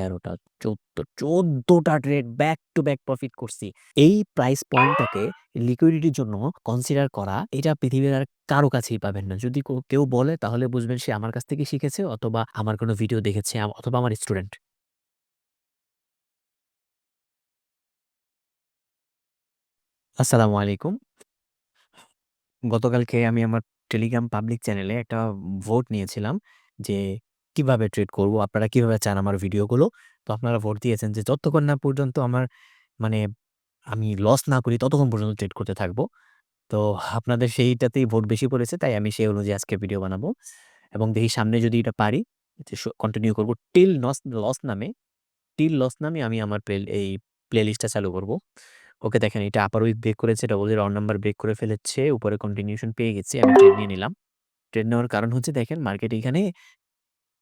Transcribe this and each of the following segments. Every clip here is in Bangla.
13টা, 14টা trade back to back profit করছি। এই প্রাইস পয়েন্টটাকে লিকুইডিটির জন্য কনসিডার করা, এটা পৃথিবীর আর কারো কাছেই পাবেন না। যদি কেউ বলে তাহলে বুঝবেন সে আমার কাছ থেকে শিখেছে অথবা আমার কোনো ভিডিও দেখেছে অথবা আমার স্টুডেন্ট। আসসালামু আলাইকুম। গতকালকে আমি আমার টেলিগ্রাম পাবলিক চ্যানেলে একটা ভোট নিয়েছিলাম যে কিভাবে ট্রেড করব, আপনারা কিভাবে চান আমার ভিডিওগুলো। তো আপনারা ভোট দিয়েছেন যে যতক্ষণ না পর্যন্ত আমার মানে আমি লস না করি ততক্ষণ পর্যন্ত ট্রেড করতে থাকবো। তো আপনাদের সেইটাতেই ভোট বেশি পড়েছে, তাই আমি সেই অনুযায়ী আজকে ভিডিও বানাবো এবং দেখি সামনে যদি এটা পারি যে কন্টিনিউ করব টিল লস নামে আমি আমার এই প্লেলিস্টটা চালু করব। ওকে, দেখেন এটা আপার উইক ব্রেক করেছে, double zero on number break করে ফেলেছে, উপরে কন্টিনিউশন পেয়ে গেছি, আমি ট্রেড নিয়ে নিলাম। ট্রেড নেওয়ার কারণ হচ্ছে দেখেন মার্কেট এখানে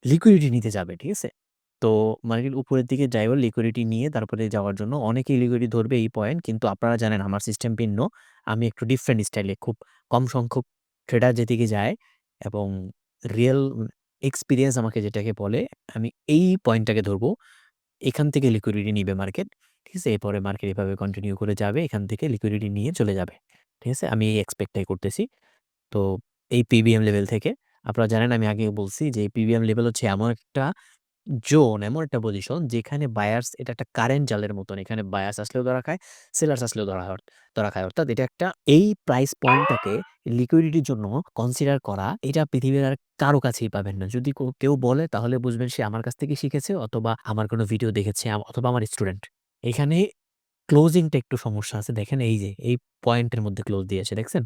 লিকুইডিটি নিতে যাবে, ঠিক আছে? তো মার্কেট উপরের দিকে যাইও লিকুইডিটি নিয়ে তারপরে যাওয়ার জন্য অনেকেই লিকুইডিটি ধরবে এই পয়েন্ট, কিন্তু আপনারা জানেন আমার সিস্টেম ভিন্ন। আমি একটু ডিফারেন্ট স্টাইলে খুব কম সংখ্যক ট্রেডার যেদিকে যায় এবং রিয়েল এক্সপেরিয়েন্স আমাকে যেটাকে বলে, আমি এই পয়েন্টটাকে ধরবো। এখান থেকে লিকুইডিটি নিবে মার্কেট, ঠিক আছে? এরপরে মার্কেট এভাবে কন্টিনিউ করে যাবে, এখান থেকে লিকুইডিটি নিয়ে চলে যাবে, ঠিক আছে? আমি এই এক্সপেক্টটাই করতেছি। তো এই পিবিএম লেভেল থেকে আপনারা জানেন আমি আগে বলছি যে পিবিএম লেভেল হচ্ছে এমন একটা জোন, এমন একটা পজিশন যেখানে বায়ার্স, এটা একটা কারেন্ট জালের মতন। এখানে বায়ার্স আসলেও ধরা খায়, সেলার্স আসলেও ধরা খায়। অর্থাৎ এটা একটা, এই প্রাইস পয়েন্টটাকে লিকুইডিটির জন্য কনসিডার করা, এটা পৃথিবীর আর কারো কাছেই পাবেন না। যদি কেউ বলে তাহলে বুঝবেন সে আমার কাছ থেকে শিখেছে অথবা আমার কোনো ভিডিও দেখেছে অথবা আমার স্টুডেন্ট। এখানে ক্লোজিংটা একটু সমস্যা আছে। দেখেন এই যে এই পয়েন্টের মধ্যে ক্লোজ দিয়েছে, দেখছেন?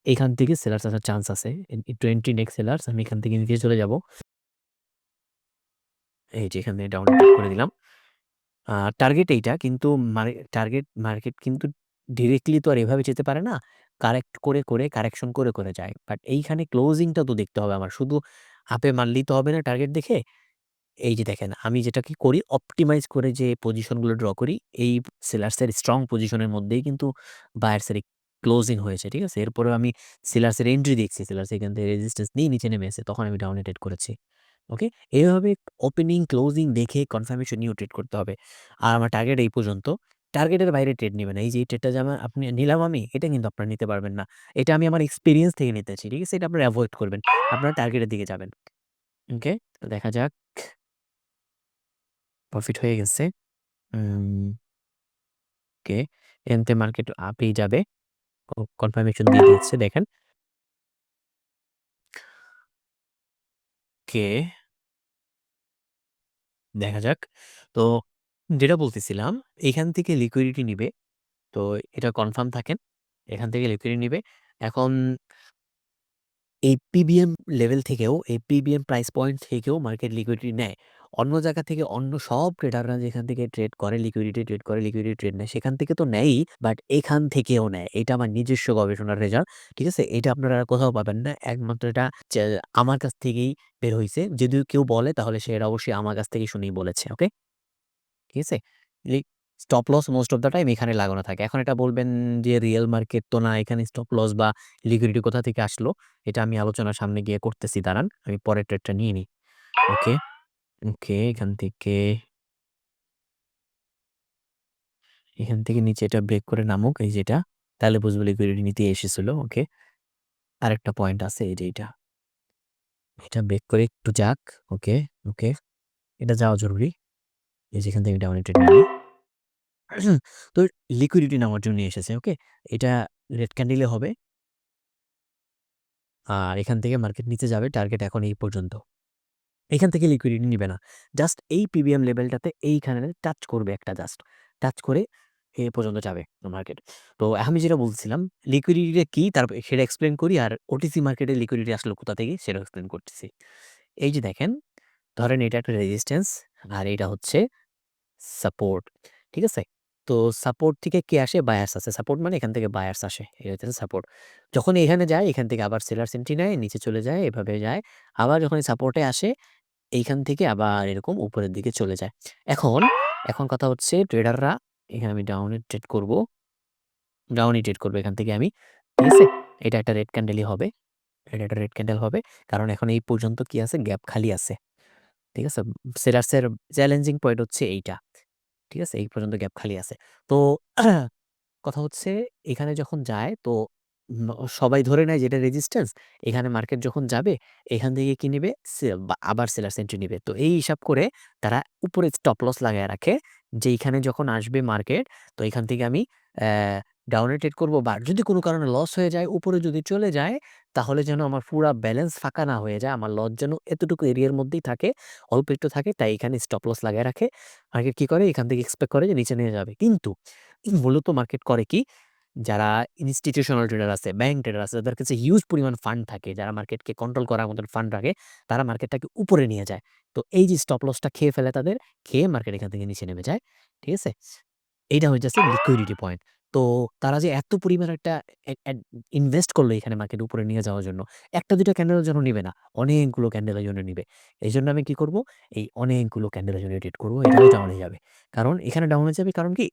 এখান থেকে সেলার্স আসার চান্স আছে। 20 নেক্সট সেলার্স, আমি এখান থেকে নিচে চলে যাব। এই যে এখানে ডাউন ক্লিক করে দিলাম। টার্গেট এইটা, কিন্তু টার্গেট মার্কেট কিন্তু ডিরেক্টলি তো আর এভাবে যেতে পারে না। কারেকশন করে যায়। বাট এইখানে ক্লোজিংটা তো দেখতে হবে আমার। শুধু আপে মারলেই তো হবে না টার্গেট দেখে। এই যে দেখেন আমি যেটাকে করি অপটিমাইজ করে যে পজিশনগুলো ড্র করি, এই সেলার্সের স্ট্রং পজিশনের মধ্যেই কিন্তু বায়ার্সের ক্লোজিং হয়েছে, ঠিক আছে? এরপরেও আমি সেলার্সের এন্ট্রি দেখছি। সেলার্স এখান থেকে রেজিস্ট্যান্স নিয়ে নিচে নেমে এসে তখন আমি ডাউনে ট্রেড করেছি। ওকে? এভাবে ওপেনিং, ক্লোজিং দেখে কনফার্মেশন নিয়েও ট্রেড করতে হবে। আর আমার টার্গেট এই পর্যন্ত। টার্গেটের বাইরে ট্রেড নিবেন না। এই যে এই ট্রেডটা যে আপনি নিলাম আমি, এটা কিন্তু আপনারা নিতে পারবেন না। এটা আমি আমার এক্সপেরিয়েন্স থেকে নিতেছি, ঠিক আছে? এটা আপনারা এভয়েড করবেন। আপনারা টার্গেটের দিকে যাবেন। ওকে? তো দেখা যাক। প্রফিট হয়ে গেছে। উম ওকে। এখান মার্কেট আপেই যাবে। কনফার্মেশন দিয়ে দিয়েছে দেখেন। ওকে, দেখা যাক। তো যেটা বলতেছিলাম, এখান থেকে লিকুইডিটি নিবে। তো এটা কনফার্ম থাকেন। এখান থেকে লিকুইডিটি নিবে। এখন এই পিবিএম লেভেল থেকেও, এই পিবিএম প্রাইস পয়েন্ট থেকেও মার্কেট লিকুইডিটি নেয়। অন্য জায়গা থেকে অন্য সব ট্রেডাররা যেখান থেকে লিকুইডিটি ট্রেড নেয়, সেখান থেকে তো নেয়ই, বাট এখান থেকেও নেয়। এটা আমার নিজস্ব গবেষণার রেজাল্ট। ঠিক আছে? এটা আপনারা আর কোথাও পাবেন না। একমাত্র এটা চে আমার কাছ থেকেই বের হইছে। যদি কেউ বলে তাহলে সে এটা অবশ্যই আমার কাছ থেকেই শুনেই বলেছে। ওকে? ঠিক আছে? লি stop loss most of the time এখানে লাগানো থাকে। এখন এটা বলবেন যে রিয়াল মার্কেট তো না, এখানে স্টপ লস বা লিকুইডিটি কোথা থেকে আসলো? এটা আমি আলোচনা সামনে গিয়ে করতেছি, দাঁড়ান। আমি পরের ট্রেডটা নিয়ে নিই। ওকে, ওকে। এখান থেকে নিচে এটা ব্রেক করে নামুক, এই যে এটা। তাহলে বুঝবো লিকুইডিটি নিতে এসেছিল। ওকে। আরেকটা পয়েন্ট আছে, এই যে এইটা। এটা ব্রেক করে একটু যাক। ওকে, ওকে। এটা যাওয়া জরুরি। এই যে এখান থেকে ডাউন ট্রেড নিয়ে নিই। তো লিকুইডিটি নেওয়ার জন্য নিয়ে এসেছে। ওকে? এটা রেড ক্যান্ডেলে হবে। আর এখান থেকে মার্কেট নিচে যাবে। টার্গেট এখন এই পর্যন্ত। এখান থেকে লিকুইডিটি নিবে না। জাস্ট এই পিবিএম লেভেলটাতে এইখানে টাচ করবে একটা জাস্ট। টাচ করে এ পর্যন্ত যাবে মার্কেট। তো আমি যেটা বলছিলাম লিকুইডিটিটা কি তারপর সেটা এক্সপ্লেইন করি, আর ওটিসি মার্কেটে লিকুইডিটি আসলো কোথা থেকে সেটাও এক্সপ্লেইন করতেছি। এই যে দেখেন, ধরেন এটা একটা রেজিস্ট্যান্স আর এটা হচ্ছে সাপোর্ট। ঠিক আছে? তো সাপোর্ট থেকে কে আসে? বায়ার্স আসে। সাপোর্ট মানে এখান থেকে বায়ার্স আসে। এটা হচ্ছে সাপোর্ট। যখন এখানে যায় এখান থেকে আবার সেলার্স এন্ট্রি নেয়, নিচে চলে যায়, এভাবে যায়। আবার যখন সাপোর্টে আসে এইখান থেকে আবার এরকম উপরের দিকে চলে যায়। এখন কথা হচ্ছে ট্রেডাররা, এখানে আমি ডাউনই ট্রেড করব এখান থেকে আমি। ঠিক আছে? এটা একটা রেড ক্যান্ডেলই হবে। এটা একটা রেড ক্যান্ডেল হবে। কারণ এখন এই পর্যন্ত কি আছে? গ্যাপ খালি আছে। ঠিক আছে? সেলার্সের চ্যালেঞ্জিং পয়েন্ট হচ্ছে এইটা। ঠিক আছে? এই পর্যন্ত গ্যাপ খালি আছে। তো কথা হচ্ছে এখানে যখন যায় তো উম সবাই ধরে নেয় যে এটা রেজিস্ট্যান্স। এখানে মার্কেট যখন যাবে এখান থেকে কি নিবে? বা আবার সেলার্স এন্ট্রি নিবে। তো এই হিসাব করে তারা উপরে স্টপ লস লাগায় রাখে যে এইখানে যখন আসবে মার্কেট তো এখান থেকে আমি ডাউনে ট্রেড করব বা যদি কোনো কারণে লস হয়ে যায়, উপরে যদি চলে যায় তাহলে যেন আমার পুরা ব্যালেন্স ফাঁকা না হয়ে যায়। আমার লস যেন এতটুকু এরিয়ার মধ্যেই থাকে, অল্প একটু থাকে তাই এখানে স্টপ লস লাগায় রাখে। মার্কেট কি করে? এখান থেকে এক্সপেক্ট করে যে নিচে নিয়ে যাবে। কিন্তু মূলত মার্কেট করে কি? যারা ইনস্টিটিউশনাল ট্রেডার আছে, ব্যাংক ট্রেডার আছে, যাদের কাছে হিউজ পরিমাণ ফান্ড থাকে, যারা মার্কেটকে কন্ট্রোল করার মতন ফান্ড রাখে, তারা মার্কেটটাকে উপরে নিয়ে যায়। তো এই যে স্টপ লসটা খেয়ে ফেলে তাদের, খেয়ে মার্কেট এখান থেকে নিচে নেমে যায়। ঠিক আছে? এইটা হইতেছে লিকুইডিটি পয়েন্ট। তো তারা যে এত পরিমাণ একটা এড ইনভেস্ট করলো এখানে মার্কেট উপরে নিয়ে যাওয়ার জন্য, ১ টা ২ টা ক্যান্ডেলের জন্য নিবে না। অনেকগুলো ক্যান্ডেলের জন্য নিবে। এজন্য আমি কি করব? এই অনেকগুলো ক্যান্ডেলের জন্য ট্রেড করব। এটাও ডাউনে যাবে। কারণ এখানে ডাউনে যাবে কারণ কি?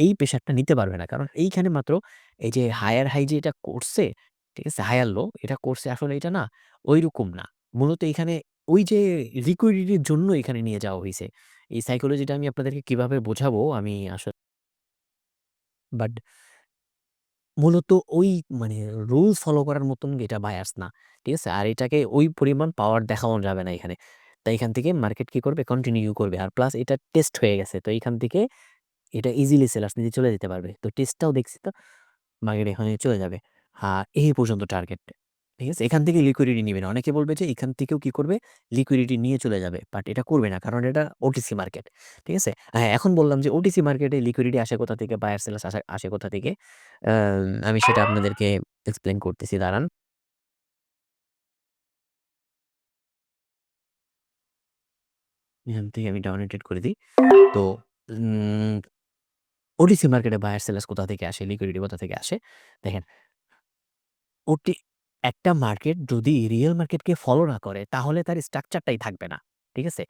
এই প্রেশারটা নিতে পারবে না। কারণ এইখানে মাত্র এই যে হায়ার হাই যে এটা করছে, ঠিক আছে? হায়ার লো এটা করছে আসলে এটা না ঐরকম না। মূলত এখানে ওই যে লিকুইডিটির জন্য এখানে নিয়ে যাওয়া হইছে। এই সাইকোলজিটা আমি আপনাদেরকে কিভাবে বোঝাবো আমি বাট মূলত ওই মানে রুলস ফলো করার মতন এটা বায়ার্স না। ঠিক আছে? আর এটাকে ওই পরিমাণ পাওয়ার দেখানো যাবে না এখানে। তাই এখান থেকে মার্কেট কি করবে? কন্টিনিউ করবে। আর প্লাস এটা টেস্ট হয়ে গেছে। তো এইখান থেকে এটা ইজিলি সেলার্স নিচে চলে যেতে পারবে। তো টেস্টটাও দেখছি তো মার্কেট এখানে চলে যাবে। এই পর্যন্ত টার্গেট। ঠিক আছে? এখান থেকে লিকুইডিটি নিবে না। অনেকে বলবে যে এখান থেকেও কি করবে? লিকুইডিটি নিয়ে চলে যাবে। বাট এটা করবে না। কারণ এটা ওটিসি মার্কেট। ঠিক আছে? হ্যাঁ, এখন বললাম যে ওটিসি মার্কেটে লিকুইডিটি আসে কোথা থেকে? বায়ার সেলার্স আসে কোথা থেকে? আমি সেটা আপনাদেরকে এক্সপ্লেইন করতেছি দাঁড়ান। এখান থেকে আমি ডাউন রোটেট করে দিই। তো উম ওটিসি মার্কেটে বায়ার সেলার্স কোথা থেকে আসে? লিকুইডিটি কোথা থেকে আসে? দেখেন ওটি একটা মার্কেট যদি রিয়েল মার্কেটকে ফলো না করে তাহলে তার স্ট্রাকচারটাই থাকবে না। ঠিক আছে?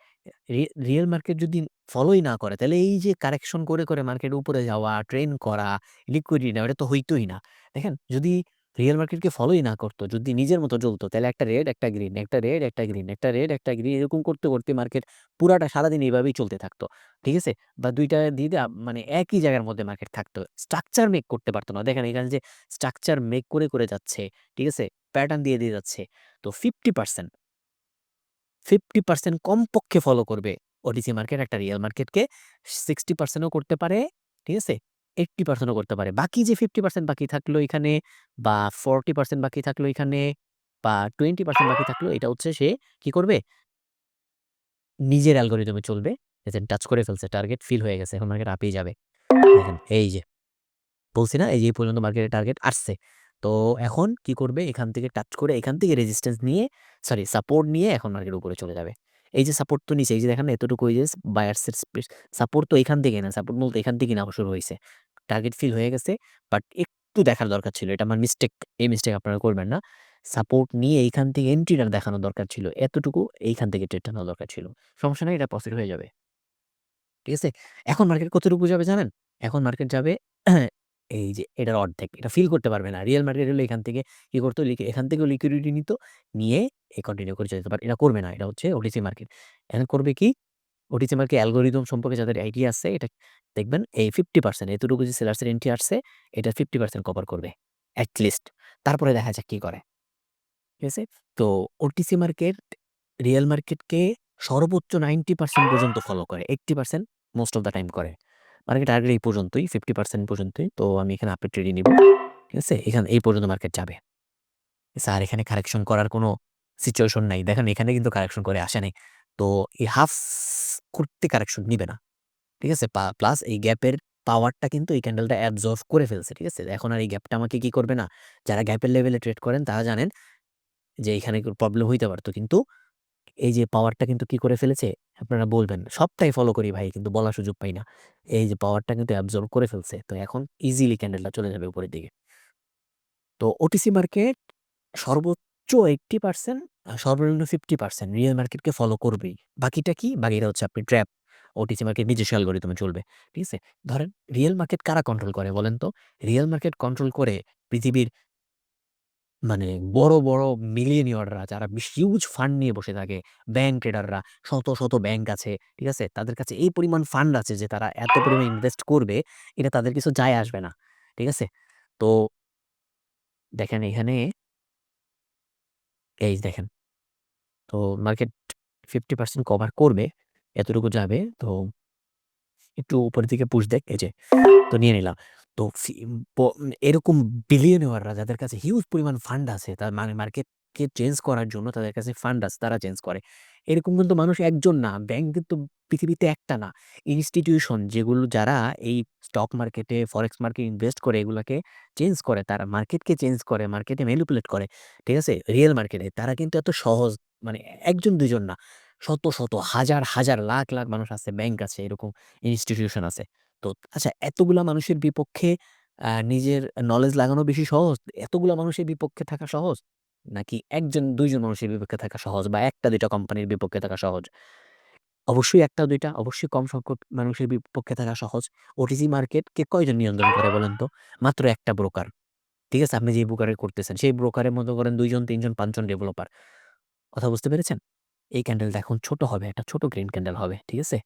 রিয়েল মার্কেট যদি ফলোই না করে তাহলে এই যে কারেকশন করে মার্কেট উপরে যাওয়া, ট্রেন করা, লিকুইডিটি নেওয়া এটা তো হইতই না। দেখেন যদি রিয়েল মার্কেটকে ফলোই না করত, যদি নিজের মতো চলতো তাহলে একটা রেড, একটা গ্রিন, একটা রেড, একটা গ্রিন, একটা রেড, একটা গ্রিন এরকম করতে মার্কেট পুরাটা সারাদিন এভাবেই চলতে থাকতো। ঠিক আছে? বা ২ টা দিয়ে মানে একই জায়গার মধ্যে মার্কেট থাকতো। স্ট্রাকচার মেক করতে পারত না। দেখেন এখানে যে স্ট্রাকচার মেক করে যাচ্ছে। ঠিক আছে? প্যাটার্ন দিয়ে যাচ্ছে। তো 50% কমপক্ষে ফলো করবে ওটিসি মার্কেট একটা রিয়াল মার্কেটকে 60% ও করতে পারে। ঠিক আছে? 80% ও করতে পারে। বাকি যে 50% বাকি থাকলো এখানে বা 40% বাকি থাকলো এখানে বা 20% বাকি থাকলো এটা হচ্ছে সে কি করবে? নিজের অ্যালগরিদমে চলবে। এজেন্ট টাচ করে ফেলছে। টার্গেট ফিল হয়ে গেছে। এখন মার্কেট আপেই যাবে। দেখেন এই যে বলছি না এই যে এই পর্যন্ত মার্কেটের টার্গেট আসছে। তো এখন কি করবে? এখান থেকে টাচ করে এখান থেকে রেজিস্ট্যান্স নিয়ে সরি সাপোর্ট নিয়ে এখন মার্কেট উপরে চলে যাবে। এই যে সাপোর্ট তো নিচে এই যে দেখেন না এতটুকু ওই যে বায়ার্স এর সাপোর্ট তো এখান থেকে না। সাপোর্ট মূলত এখান থেকেই নেওয়া শুরু হইছে। টার্গেট ফিল হয়ে গেছে। বাট একটু দেখার দরকার ছিল। এটা আমার মিস্টেক। এই মিস্টেক আপনারা করবেন না। সাপোর্ট নিয়ে এইখান থেকে এন্ট্রিটা দেখানো দরকার ছিল। এতটুকু এইখান থেকে ট্রেডটা নেওয়া দরকার ছিল। সমস্যা নাই এটা প্রসিড হয়ে যাবে। ঠিক আছে? এখন মার্কেট কতটুকু যাবে জানেন? এখন মার্কেট যাবে এই যে এটার অর্ধেক। এটা ফিল করতে পারবে না। রিয়াল মার্কেট হলে এখান থেকে কি করত? এখান থেকেও লিকুইডিটি নিত। নিয়ে কন্টিনিউ করে যেত। বাট এটা করবে না। এটা হচ্ছে ওটিসি মার্কেট। এখন করবে কি? ওটিসি মার্কেট অ্যালগরিদম সম্পর্কে যাদের আইডিয়া আছে এটা দেখবেন এই 50% এতটুকু যে সেলার্স এর এন্ট্রি আসছে এটার 50% কভার করবে। At least. তারপরে দেখা যাক কি করে। ঠিক আছে? তো ওটিসি মার্কেট রিয়াল মার্কেটকে সর্বোচ্চ 90% পর্যন্ত ফলো করে। 80% মোস্ট অফ দ্যা টাইম করে। মার্কেট টার্গেট এই পর্যন্তই 50% পর্যন্তই। তো আমি এখানে আপডেট ট্রেডই নিব। ঠিক আছে? এই পর্যন্ত মার্কেট যাবে। স্যার এখানে কারেকশন করার কোনো সিচুয়েশন নাই। দেখেন এখানে কিন্তু কারেকশন করে আসে নাই। তো এই হাফ করতে কারেকশন নিবে না। ঠিক আছে? প্লাস এই গ্যাপের পাওয়ারটা কিন্তু এই ক্যান্ডেলটা অ্যাবজর্ব করে ফেলছে। ঠিক আছে? এখন আর এই গ্যাপটা আমাকে কি করবে না। যারা গ্যাপের লেভেলে ট্রেড করেন তারা জানেন যে এখানে প্রবলেম হইতে পারত। কিন্তু এই যে পাওয়ারটা কিন্তু কি করে ফেলেছে? আপনারা বলবেন, "সবটাই ফলো করি ভাই কিন্তু বলার সুযোগ পাই না।" এই যে পাওয়ারটা কিন্তু অ্যাবজর্ব করে ফেলছে। তো এখন ইজিলি ক্যান্ডেলটা চলে যাবে উপরের দিকে। তো ওটিসি মার্কেট সর্বোচ্চ 80% সর্বনিম্ন 50% রিয়াল মার্কেটকে ফলো করবেই। বাকিটা কি? বাকিটা হচ্ছে আপনি ট্র্যাপ। ওটিসি মার্কেট নিজস্ব অ্যালগরিদমে চলবে। ঠিক আছে? ধরেন রিয়াল মার্কেট কারা কন্ট্রোল করে বলেন তো? রিয়াল মার্কেট কন্ট্রোল করে পৃথিবীর মানে বড়, বড় মিলিয়নিয়াররা যারা হিউজ ফান্ড নিয়ে বসে থাকে, ব্যাংক ট্রেডাররা, শত, শত ব্যাংক আছে, ঠিক আছে? তাদের কাছে এই পরিমাণ ফান্ড আছে যে তারা এত পরিমাণ ইনভেস্ট করবে, এটা তাদের কিছু যায় আসবে না। ঠিক আছে? তো দেখেন এখানে এই দেখেন, তো মার্কেট 50% কভার করবে, এতটুকু যাবে। তো একটু উপরের দিকে পুশ দেক, এই যে তো নিয়ে নিলাম। তো এরকম বিলিয়নিয়াররা যাদের কাছে হিউজ পরিমাণ ফান্ড আছে, তার মানে মার্কেটকে চেঞ্জ করার জন্য তাদের কাছে ফান্ড আছে, তারা চেঞ্জ করে। এরকম কিন্তু মানুষ একজন না, ব্যাংক কিন্তু পৃথিবীতে একটা না। ইনস্টিটিউশন যেগুলো যারা এই স্টক মার্কেটে, ফরেক্স মার্কেটে ইনভেস্ট করে এগুলাকে চেঞ্জ করে, তারা মার্কেটকে চেঞ্জ করে, মার্কেটে ম্যানিপুলেট করে। ঠিক আছে? রিয়েল মার্কেটে তারা কিন্তু এত সহজ মানে ১ জন ২ জন না। শত, শত, হাজার, হাজার, লাখ, লাখ মানুষ আছে, ব্যাংক আছে, এরকম ইনস্টিটিউশন আছে। তো আচ্ছা এতগুলা মানুষের বিপক্ষে নিজের নলেজ লাগানো বেশি সহজ? এতগুলা মানুষের বিপক্ষে থাকা সহজ? নাকি ১ জন ২ জন মানুষের বিপক্ষে থাকা সহজ বা ১ টা ২ টা কোম্পানির বিপক্ষে থাকা সহজ? অবশ্যই ১ টা ২ টা, অবশ্যই কম সংখ্যক মানুষের বিপক্ষে থাকা সহজ। ওটিসি মার্কেটকে কয়জন নিয়ন্ত্রণ করে বলেন তো? মাত্র ১ টা ব্রোকার। ঠিক আছে? আপনি যে ব্রোকারে করতেছেন, সেই ব্রোকারের মতো করেন ২ জন, ৩ জন, ৫ জন ডেভেলপার। কথা বুঝতে পেরেছেন? এই ক্যান্ডেলটা এখন ছোট হবে, একটা ছোট গ্রিন ক্যান্ডেল হবে। ঠিক আছে?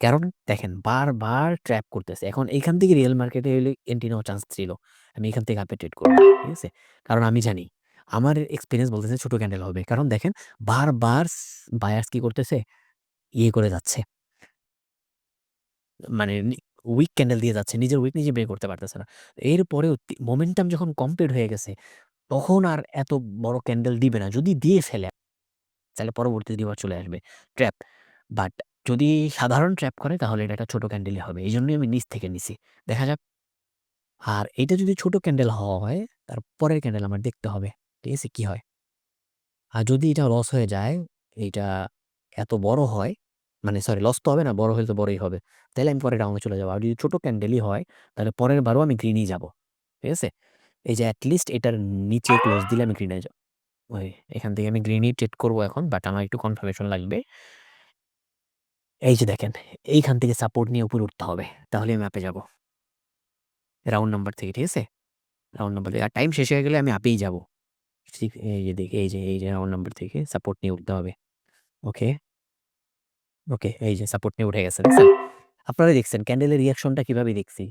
কারণ দেখেন বারবার ট্র্যাপ করতেছে। এখন এইখান থেকে রিয়েল মার্কেটে হইলে এন্ট্রি নেওয়ার চান্স ছিল। আমি এখান থেকে আপে ট্রেড করব। ঠিক আছে? কারণ আমি জানি আমার এক্সপেরিয়েন্স বলতেছে ছোট ক্যান্ডেল হবে। কারণ দেখেন বারবার বায়ার্স কি করতেছে? ইয়ে করে যাচ্ছে। মানে উইক ক্যান্ডেল দিয়ে যাচ্ছে। নিজের উইক নিজে বের করতে পারতেছে না। এরপরেও মোমেন্টাম যখন কমপ্লিট হয়ে গেছে, তখন আর এত বড় ক্যান্ডেল দিবে না। যদি দিয়ে ফেলে তাহলে পরবর্তী রিওয়ার্ড চলে আসবে। ট্র্যাপ। বাট যদি সাধারণ ট্র্যাপ করে তাহলে এটা একটা ছোট ক্যান্ডেলই হবে। এজন্যই আমি নিচ থেকে নিছি। দেখা যাক। আর এইটা যদি ছোট ক্যান্ডেল হয়, তার পরের ক্যান্ডেল আমার দেখতে হবে। ঠিক আছে? কি হয়? আর যদি এটা লস হয়ে যায়, এইটা এত বড় হয়, মানে সরি লস তো হবে না, বড় হলে তো বড়ই হবে। তাইলে আমি পরের রাউন্ডে চলে যাবো। আর যদি ছোট ক্যান্ডেলই হয়, তাহলে পরের বারও আমি গ্রিনই যাবো। ঠিক আছে? এই যে এট লিস্ট এটার নিচে ক্লোজ দিলে আমি গ্রিনে যাব। ওই এখান থেকে আমি গ্রিনই ট্রেড করবো এখন। বাট আমার একটু কনফার্মেশন লাগবে। এই যে দেখেন, এইখান থেকে সাপোর্ট নিয়ে উপরে উঠতে হবে। তাহলে আমি আপে যাবো। রাউন্ড নাম্বার থেকে, ঠিক আছে? রাউন্ড নাম্বার থেকে। আর টাইম শেষ হয়ে গেলে আমি আপেই যাবো। ঠিক এই যে রাউন্ড নাম্বার থেকে সাপোর্ট নিয়ে উঠতে হবে। ওকে, ওকে। এই যে সাপোর্ট নিয়ে উঠে গেছে। দেখছেন? আপনারা দেখছেন ক্যান্ডেলের রিঅ্যাকশনটা কিভাবে দেখছি।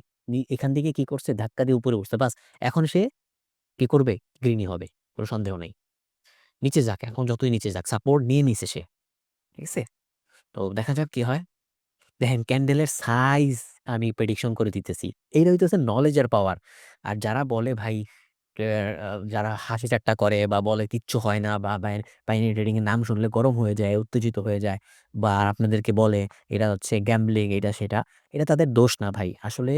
এখান থেকে কি করছে? ধাক্কা দিয়ে উপরে উঠছে। বাস এখন সে কি করবে? গ্রিনই হবে। কোন সন্দেহ নাই। নিচে যাক, এখন যতই নিচে যাক, সাপোর্ট নিয়ে নিছে সে। ঠিক আছে? তো দেখা যাক কি হয়। দেখেন ক্যান্ডেলের সাইজ আমি প্রেডিকশন করে দিতেছি। এইটা হইতেছে নলেজের পাওয়ার। আর যারা বলে ভাই যারা হাসি ঠাট্টা করে বা বলে কিচ্ছু হয় না বা বাইনারি ট্রেডিং এর নাম শুনলে গরম হয়ে যায়, উত্তেজিত হয়ে যায় বা আপনাদেরকে বলে এটা হচ্ছে গ্যাম্বলিং এটা সেটা। এটা তাদের দোষ না ভাই। আসলে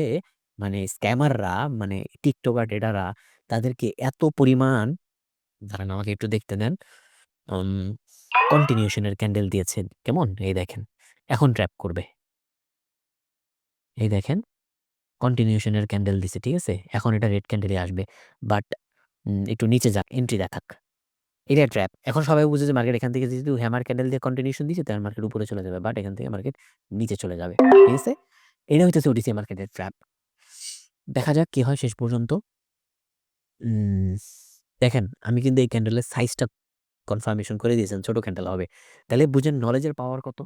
মানে স্ক্যামাররা মানে টিকটকার ট্রেডাররা তাদেরকে এত পরিমাণ দাঁড়ান আমাকে একটু দেখতে দেন। উম কন্টিনিউশন এর ক্যান্ডেল দিয়েছে। কেমন? এই দেখেন। এখন ট্র্যাপ করবে। এই দেখেন কন্টিনিউশন এর ক্যান্ডেল দিছে, ঠিক আছে? এখন এটা রেড ক্যান্ডেলই আসবে। বাট একটু নিচে যাক, এন্ট্রি দেখাক। এটা ট্র্যাপ। এখন সবাই বুঝে যে মার্কেট এখান থেকে যেহেতু হ্যামার ক্যান্ডেল দিয়ে কন্টিনিউশন দিছে তাহলে মার্কেট উপরে চলে যাবে। বাট এখান থেকে মার্কেট নিচে চলে যাবে। ঠিক আছে? এটা হইতেছে ওটিসি মার্কেটের ট্র্যাপ। দেখা যাক কি হয় শেষ পর্যন্ত। উম দেখেন আমি কিন্তু এই ক্যান্ডেলের সাইজটা কনফার্মেশন করে দিয়েছেন ছোট ক্যান্ডেল হবে। তাহলে বুঝেন নলেজের পাওয়ার কত?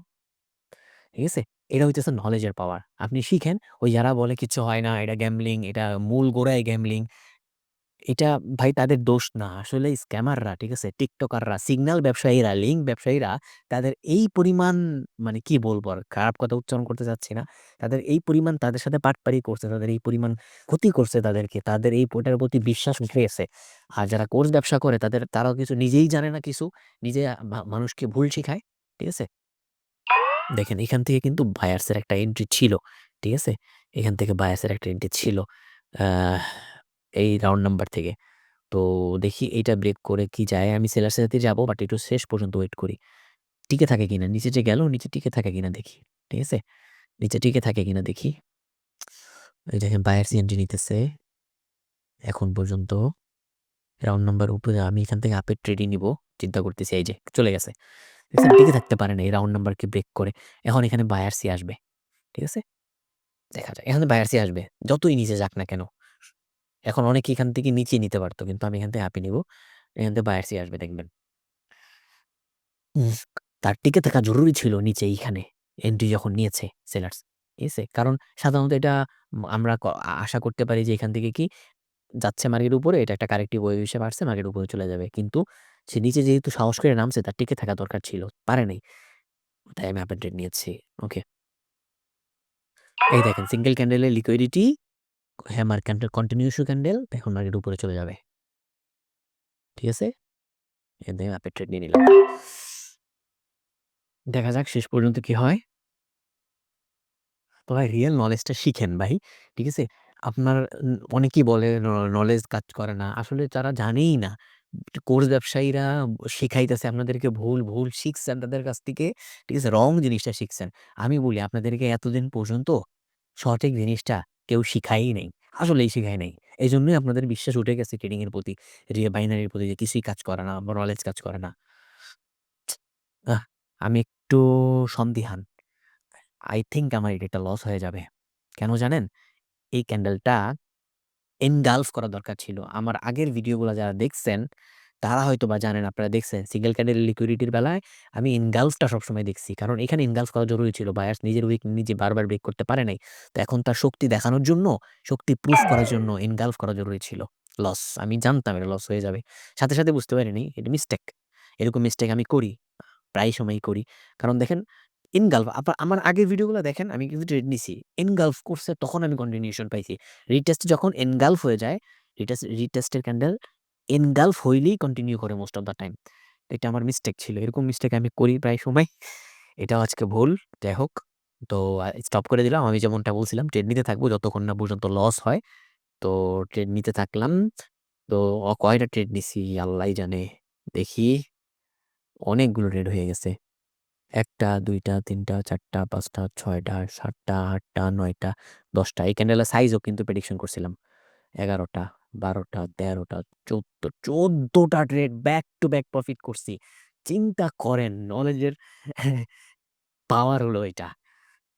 ঠিক আছে? এটা হইতেছে নলেজের পাওয়ার। আপনি শিখেন, ওই যারা বলে কিচ্ছু হয় না, এটা গ্যাম্বলিং, এটা মূল গোড়াই গ্যাম্বলিং। এটা ভাই তাদের দোষ না। আসলে স্ক্যামাররা, ঠিক আছে? টিকটকাররা, সিগন্যাল ব্যবসায়ীরা, লিঙ্ক ব্যবসায়ীরা তাদের এই পরিমাণ মানে কি বলবো আর খারাপ কথা উচ্চারণ করতে চাচ্ছি না। তাদের এই পরিমাণ তাদের সাথে পাটপাড়ি করছে, তাদের এই পরিমাণ ক্ষতি করছে তাদেরকে। তাদের এই ওটার প্রতি বিশ্বাস উঠে গেছে। আর যারা কোর্স ব্যবসা করে তারাও কিছু নিজেই জানে না কিছু। নিজে মানুষকে ভুল শিখায়। ঠিক আছে? দেখেন এখান থেকে কিন্তু বায়ার্স এর একটা এন্ট্রি ছিল। ঠিক আছে? এখান থেকে বায়ার্স এর একটা এন্ট্রি ছিল। আহ এই রাউন্ড নাম্বার থেকে। তো দেখি এইটা ব্রেক করে কি যায়। আমি সেলার্স এর সাথে যাবো বাট একটু শেষ পর্যন্ত ওয়েট করি। টিকে থাকে কিনা? নিচে যে গেল নিচে টিকে থাকে কিনা দেখি। ঠিক আছে? নিচে টিকে থাকে কিনা দেখি। এই দেখেন বায়ার্স এন্ট্রি নিতেছে। এখন পর্যন্ত রাউন্ড নাম্বার উপরে আমি এখান থেকে আপের ট্রেডই নিবো। চিন্তা করতেছি এই যে চলে গেছে। দেখছেন টিকে থাকতে পারে না এই রাউন্ড নাম্বারকে ব্রেক করে। এখন এখানে বায়ার্সই আসবে। ঠিক আছে? দেখা যাক। এখানে বায়ার্সই আসবে। যতই নিচে যাক না কেন। এখন অনেকে এখান থেকে নিচে নিতে পারত। কিন্তু আমি এখান থেকে আপে নিবো। এখান থেকে বায়ার্সই আসবে দেখবেন। উফ! তার টিকে থাকা জরুরি ছিল নিচে এইখানে এন্ট্রি যখন নিয়েছে সেলার্স। ঠিক আছে? কারণ সাধারণত এটা আমরা আশা করতে পারি যে এখান থেকে কি যাচ্ছে মার্কেটের উপরে, এটা একটা কারেক্টিভ ওয়েভ হিসেবে আসছে, মার্কেটের উপরে চলে যাবে। কিন্তু সে নিচে যেহেতু সাহস করে নামছে তার টিকে থাকা দরকার ছিল। পারে নাই। তাই আমি আপ ট্রেড নিয়েছি। ওকে। এই দেখেন সিঙ্গেল ক্যান্ডেলের liquidity, hammer candle, continuous candle, এখন মার্কেট উপরে চলে যাবে। ঠিক আছে? এতে আপে ট্রেড নিয়ে নিলাম। দেখা যাক শেষ পর্যন্ত কি হয়। তো ভাই রিয়াল নলেজটা শিখেন ভাই। ঠিক আছে? আপনার অনেকেই বলে নলেজ কাজ করে না। আসলে তারা জানেই না। কোর্স ব্যবসায়ীরা শিখাইতেছে আপনাদেরকে ভুল, ভুল শিখছেন তাদের কাছ থেকে। ঠিক আছে? রং জিনিসটা শিখছেন। আমি বলি আপনাদেরকে এতদিন পর্যন্ত সঠিক জিনিসটা কেউ শিখায়ই নাই। আসলেই শিখায় নাই। এজন্যই আপনাদের বিশ্বাস উঠে গেছে ট্রেডিং এর প্রতি, বাইনারির প্রতি যে কিছুই কাজ করে না বা নলেজ কাজ করে না। আহ! আমি একটু সন্দিহান। I think আমার এটা একটা লস হয়ে যাবে। কেন জানেন? এই ক্যান্ডেলটা এনগালফ করা দরকার ছিল। আমার আগের ভিডিওগুলা যারা দেখছেন, তারা হয়তোবা জানেন, আপনারা দেখছেন সিঙ্গেল ক্যান্ডেল লিকুইডিটির বেলায় আমি এনগালফটা সবসময় দেখছি। কারণ এখানে এনগালফ করা জরুরি ছিল। বায়ার্স নিজের উইক নিজে বারবার ব্রেক করতে পারে নাই। তো এখন তার শক্তি দেখানোর জন্য, শক্তি প্রুফ করার জন্য এনগালফ করা জরুরি ছিল। লস। আমি জানতাম এটা লস হয়ে যাবে। সাথে, সাথে বুঝতে পারিনি এটা মিস্টেক। এরকম মিস্টেক আমি করি। প্রায় সময়ই করি। কারণ দেখেন এনগালফ আমার আগের ভিডিওগুলো দেখেন আমি কিন্তু ট্রেড নিছি। এনগালফ করছে তখন আমি কন্টিনিউশন পাইছি। রিটেস্ট যখন এনগালফ হয়ে যায়, রিটেস্টের ক্যান্ডেল এনগালফ হইলেই কন্টিনিউ করে মোস্ট অফ দ্যা টাইম। এটা আমার মিস্টেক ছিল। এরকম মিস্টেক আমি করি প্রায় সময়। এটাও আজকে ভুল। যাই হোক। তো স্টপ করে দিলাম। আমি যেমনটা বলছিলাম ট্রেড নিতে থাকবো যতক্ষণ না পর্যন্ত লস হয়। তো ট্রেড নিতে থাকলাম। তো কয়টা ট্রেড নিছি আল্লাহই জানে। দেখি অনেকগুলো ট্রেড হয়ে গেছে। ১ টা, ২ টা, ৩ টা, ৪ টা, ৫ টা, ৬ টা, ৭ টা, ৮ টা, ৯ টা, ১০ টা। এই ক্যান্ডেলের সাইজও কিন্তু প্রেডিকশন করছিলাম। ১১ টা, ১২ টা, ১৩ টা, ১৪ টা trade back to back profit করছি। চিন্তা করেন নলেজের পাওয়ার হলো এটা।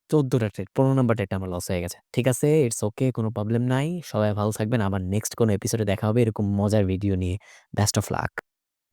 ১৪ টা ট্রেড, ১৫ নাম্বার ট্রেডটা আমার লস হয়ে গেছে। ঠিক আছে, ইটস ওকে, কোনো প্রবলেম নাই। সবাই ভালো থাকবেন। আবার নেক্সট কোনো এপিসোডে দেখা হবে এরকম মজার ভিডিও নিয়ে। Best of luck.